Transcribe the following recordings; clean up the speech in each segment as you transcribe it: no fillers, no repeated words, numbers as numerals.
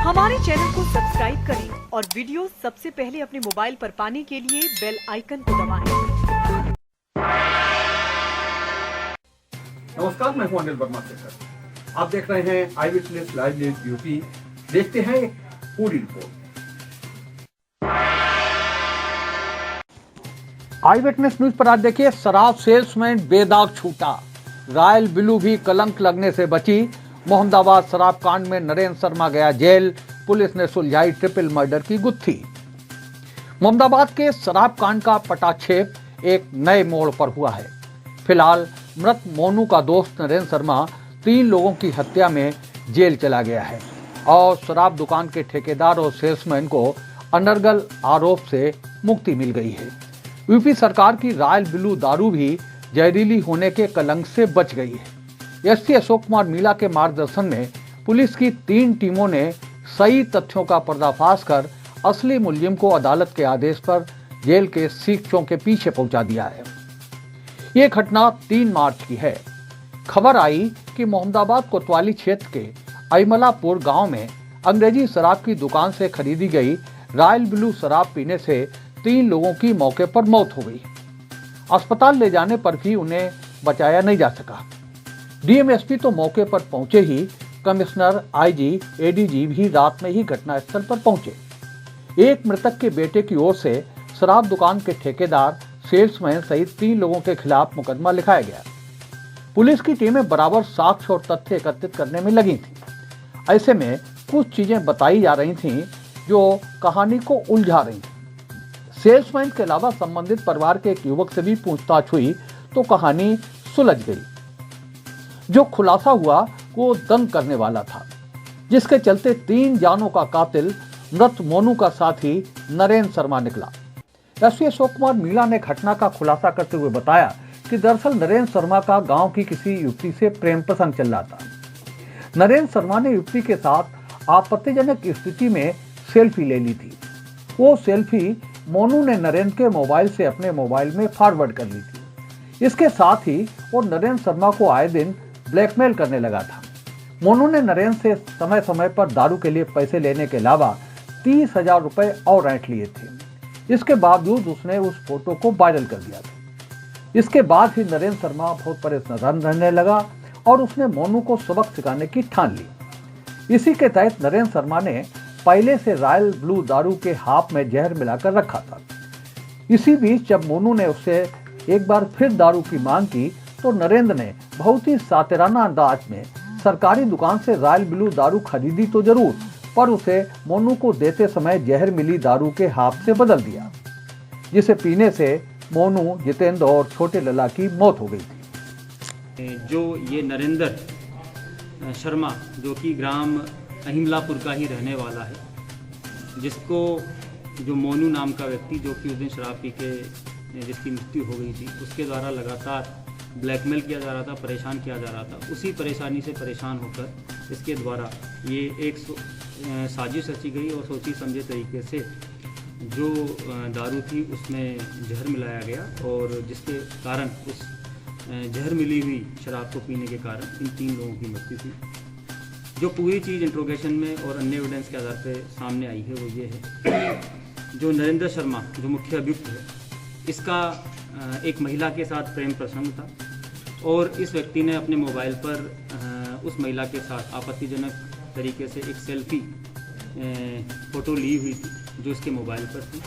हमारे चैनल को सब्सक्राइब करें और वीडियो सबसे पहले अपने मोबाइल पर पाने के लिए बेल आइकन को दबाएं। नमस्कार, मैं हूं अनिल वर्मा शेखर। आप देख रहे हैं आई विटनेस लाइव न्यूज यूपी। देखते हैं एक पूरी रिपोर्ट। आई विटनेस न्यूज पर आज देखिए, शराब सेल्समैन बेदाग छूटा, रॉयल ब्लू भी कलंक लगने से बची। मोहम्मदाबाद शराब कांड में नरेंद्र शर्मा गया जेल, पुलिस ने सुलझाई ट्रिपल मर्डर की गुत्थी। मोहम्मदाबाद के शराब कांड का पटाक्षेप एक नए मोड़ पर हुआ है। फिलहाल मृत मोनू का दोस्त नरेंद्र शर्मा 3 लोगों की हत्या में जेल चला गया है और शराब दुकान के ठेकेदार और सेल्समैन को अनर्गल आरोप से मुक्ति मिल गई है। यूपी सरकार की रॉयल ब्लू दारू भी जहरीली होने के कलंक से बच गई है। एसपी अशोक कुमार मीणा के मार्गदर्शन में पुलिस की 3 टीमों ने सही तथ्यों का पर्दाफाश कर असली मुलजिम को अदालत के आदेश पर जेल के सीखों के पीछे पहुंचा दिया है। ये घटना 3 मार्च की है। खबर आई कि मोहम्मदाबाद कोतवाली क्षेत्र के अयमलापुर गांव में अंग्रेजी शराब की दुकान से खरीदी गई रॉयल ब्लू शराब पीने से 3 लोगों की मौके पर मौत हो गई। अस्पताल ले जाने पर भी उन्हें बचाया नहीं जा सका। डीएमएसपी तो मौके पर पहुंचे ही, कमिश्नर, आईजी, एडीजी भी रात में ही घटनास्थल पर पहुंचे। एक मृतक के बेटे की ओर से शराब दुकान के ठेकेदार, सेल्समैन सहित 3 लोगों के खिलाफ मुकदमा लिखाया गया। पुलिस की टीमें बराबर साक्ष्य और तथ्य एकत्रित करने में लगी थी। ऐसे में कुछ चीजें बताई जा रही थीं जो कहानी को उलझा रही थी। सेल्समैन के अलावा संबंधित परिवार के एक युवक से भी पूछताछ हुई तो कहानी सुलझ गई। जो खुलासा हुआ वो दंग करने वाला था, जिसके चलते 3 जानों का कातिल मृत मोनू का साथी नरेंद्र शर्मा निकला। एसपी अशोक कुमार मीणा ने घटना का खुलासा करते हुए बताया कि दरअसल नरेंद्र शर्मा का गांव की किसी युवती से प्रेम प्रसंग चल रहा था। नरेंद्र शर्मा ने युवती के साथ आपत्तिजनक स्थिति में सेल्फी ले ली थी। वो सेल्फी मोनू ने नरेंद्र के मोबाइल से अपने मोबाइल में फॉरवर्ड कर ली थी। इसके साथ ही वो नरेंद्र शर्मा को आए दिन ब्लैकमेल करने लगा था। मोनू ने नरेंद्र से समय समय पर दारू के लिए पैसे लेने के अलावा 30,000 रुपए और ऐंठ लिए थे। इसके बावजूद उसने उस फोटो को वायरल कर दिया था। इसके बाद ही नरेंद्र शर्मा बहुत परेशान रहने लगा और उसने मोनू को सबक सिखाने की ठान ली। इसी के तहत नरेंद्र शर्मा ने पहले से रॉयल ब्लू दारू के हाफ में जहर मिलाकर रखा था। इसी बीच जब मोनू ने उससे एक बार फिर दारू की मांग की तो नरेंद्र ने बहुत ही सातिराना अंदाज में सरकारी दुकान से रॉयल ब्लू दारू खरीदी तो जरूर, पर उसे मोनू को देते समय जहर मिली दारू के हाफ से बदल दिया, जिसे पीने से मोनू, जितेंद्र और छोटे लला की मौत हो गई थी। जो ये नरेंद्र शर्मा, जो कि ग्राम अहिमलापुर का ही रहने वाला है, जिसको जो मोनू नाम का व्यक्ति, जो कि उस दिन शराब पी के जिसकी मृत्यु हो गई थी, उसके द्वारा लगातार ब्लैकमेल किया जा रहा था, परेशान किया जा रहा था। उसी परेशानी से परेशान होकर इसके द्वारा ये एक साजिश रची गई और सोची समझे तरीके से जो दारू थी उसमें जहर मिलाया गया और जिसके कारण उस जहर मिली हुई शराब को पीने के कारण इन 3 लोगों की मृत्यु थी। जो पूरी चीज़ इंट्रोगेशन में और अन्य एविडेंस के आधार पर सामने आई है वो ये है, जो नरेंद्र शर्मा जो मुख्य अभियुक्त है, इसका एक महिला के साथ प्रेम प्रसंग था और इस व्यक्ति ने अपने मोबाइल पर उस महिला के साथ आपत्तिजनक तरीके से एक सेल्फी फ़ोटो ली हुई थी जो इसके मोबाइल पर थी।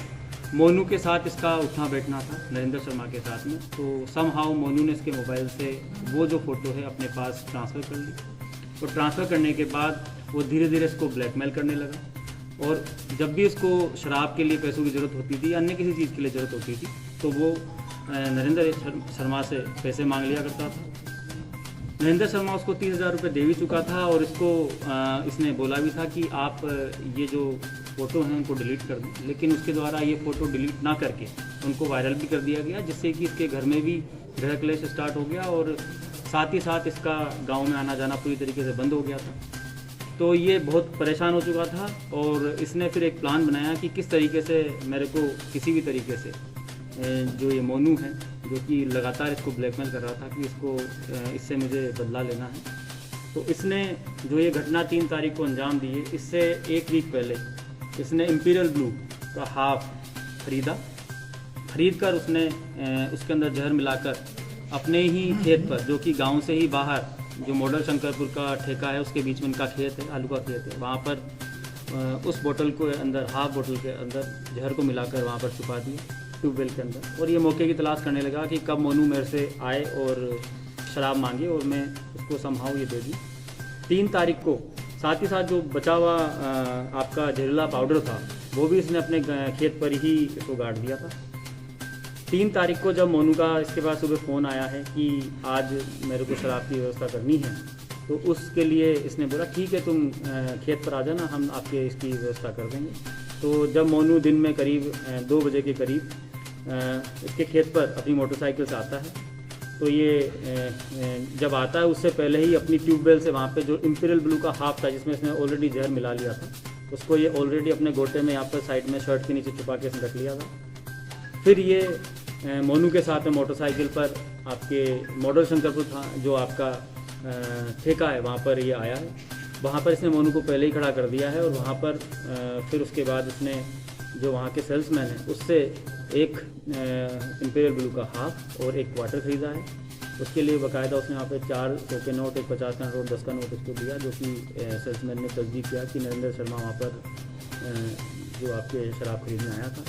मोनू के साथ इसका उठना बैठना था नरेंद्र शर्मा के साथ में, तो समहाउ मोनू ने इसके मोबाइल से वो जो फ़ोटो है अपने पास ट्रांसफ़र कर ली और ट्रांसफ़र करने के बाद वो धीरे धीरे इसको ब्लैकमेल करने लगा और जब भी इसको शराब के लिए पैसों की ज़रूरत होती थी, अन्य किसी चीज़ के लिए ज़रूरत होती थी, तो वो नरेंद्र शर्मा से पैसे मांग लिया करता था। नरेंद्र शर्मा उसको 30,000 रुपये दे भी चुका था और इसने बोला भी था कि आप ये जो फ़ोटो हैं उनको डिलीट कर दें, लेकिन उसके द्वारा ये फ़ोटो डिलीट ना करके उनको वायरल भी कर दिया गया, जिससे कि इसके घर में भी गृह क्लेश स्टार्ट हो गया और साथ ही साथ इसका गाँव में आना जाना पूरी तरीके से बंद हो गया था। तो ये बहुत परेशान हो चुका था और इसने फिर एक प्लान बनाया कि किस तरीके से मेरे को किसी भी तरीके से जो ये मोनू है, जो कि लगातार इसको ब्लैकमेल कर रहा था कि इससे मुझे बदला लेना है, तो इसने जो ये घटना 3 तारीख को अंजाम दी है, इससे 1 वीक पहले इसने इंपीरियल ब्लू का हाफ खरीद कर उसने उसके अंदर जहर मिलाकर अपने ही खेत पर, जो कि गांव से ही बाहर, जो मॉडल शंकरपुर का ठेका है उसके बीच में इनका खेत है, आलू का खेत है, वहाँ पर उस बोतल को अंदर, हाफ बोतल के अंदर जहर को मिलाकर वहाँ पर छुपा दिया ट्यूबवेल के अंदर। और ये मौके की तलाश करने लगा कि कब मोनू मेरे से आए और शराब मांगे, और मैं उसको समहाउ ये दे दी। 3 तारीख को साथ ही साथ जो बचा हुआ आपका जहरीला पाउडर था वो भी इसने अपने खेत पर ही इसको गाड़ दिया था। 3 तारीख को जब मोनू का इसके पास सुबह फ़ोन आया है कि आज मेरे को शराब की व्यवस्था करनी है, तो उसके लिए इसने बोला ठीक है तुम खेत पर आ जाना, हम आपके इसकी व्यवस्था कर देंगे। तो जब मोनू दिन में करीब 2 बजे के करीब इसके खेत पर अपनी मोटरसाइकिल से आता है, तो ये जब आता है उससे पहले ही अपनी ट्यूबवेल से वहाँ पे जो इंपीरियल ब्लू का हाफ था जिसमें इसने ऑलरेडी जहर मिला लिया था, उसको ये ऑलरेडी अपने गोटे में यहाँ पर साइड में शर्ट के नीचे छुपा के इसने रख लिया था। फिर ये मोनू के साथ में मोटरसाइकिल पर आपके मॉडल शंकरपुर था जो आपका ठेका है, वहाँ पर ये आया है। वहाँ पर इसने मोनू को पहले ही खड़ा कर दिया है, और वहाँ पर फिर उसके बाद उसने जो वहाँ के सेल्समैन है उससे एक इंपीरियल ब्लू का हाफ और एक क्वार्टर ख़रीदा है। उसके लिए बाकायदा उसने वहाँ पे 400 के नोट, एक 50 का नोट, 10 का नोट उसको दिया, जो कि सेल्समैन ने तस्दीक किया कि नरेंद्र शर्मा वहाँ पर जो आपके शराब खरीदने आया था।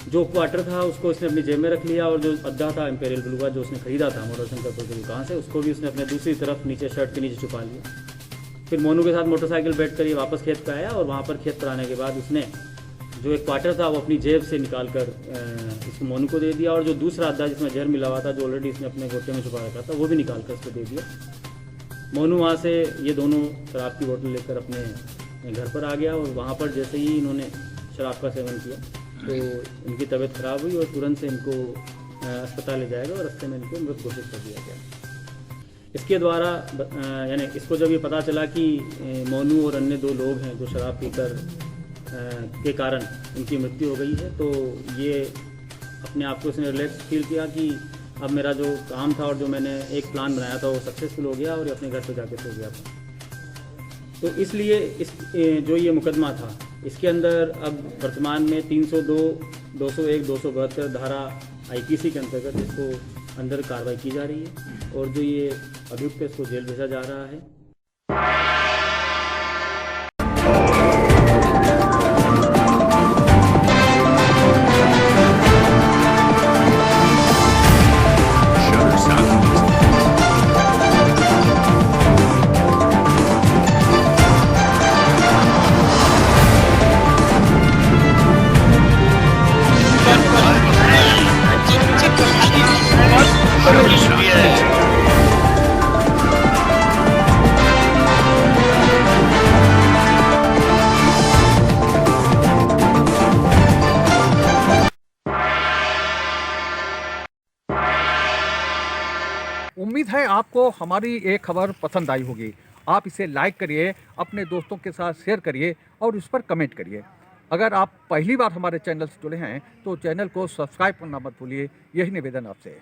जो क्वार्टर था उसको उसने अपनी जेब में रख लिया, और जो अद्दा था इंपीरियल ब्लू का जो उसने खरीदा था मॉडल शंकरपुर की दुकान से, उसको भी उसने अपने दूसरी तरफ नीचे शर्ट के नीचे छुपा लिया। फिर मोनू के साथ मोटरसाइकिल बैठ कर ये वापस खेत पर आया, और वहाँ पर खेत पर आने के बाद उसने जो एक क्वार्टर था वो अपनी जेब से निकाल कर इसको मोनू को दे दिया, और जो दूसरा अद्दा जिसमें जहर मिला हुआ था जो ऑलरेडी इसने अपने गोटे में छुपा रखा था वो भी निकाल कर उसको दे दिया। मोनू वहाँ से ये दोनों शराब की बोतल लेकर अपने घर पर आ गया, और वहाँ पर जैसे ही इन्होंने शराब का सेवन किया तो इनकी तबीयत ख़राब हुई, और तुरंत से इनको अस्पताल ले जाएगा, और रास्ते में इनको मृत घोषित कर दिया गया। इसके द्वारा यानी इसको जब ये पता चला कि मोनू और अन्य 2 लोग हैं जो शराब पीकर के कारण इनकी मृत्यु हो गई है, तो ये अपने आप को इसने रिलैक्स फील किया कि अब मेरा जो काम था और जो मैंने एक प्लान बनाया था वो सक्सेसफुल हो गया, और अपने घर पे जाके सो गया था। तो इसलिए इस जो ये मुकदमा था इसके अंदर अब वर्तमान में 302, 201, 272 धारा IPC के अंतर्गत इसको अंदर कार्रवाई की जा रही है, और जो ये अभियुक्त है इसको जेल भेजा जा रहा है। उम्मीद है आपको हमारी ये खबर पसंद आई होगी। आप इसे लाइक करिए, अपने दोस्तों के साथ शेयर करिए और उस पर कमेंट करिए। अगर आप पहली बार हमारे चैनल से जुड़े हैं तो चैनल को सब्सक्राइब करना मत भूलिए। यही निवेदन आपसे।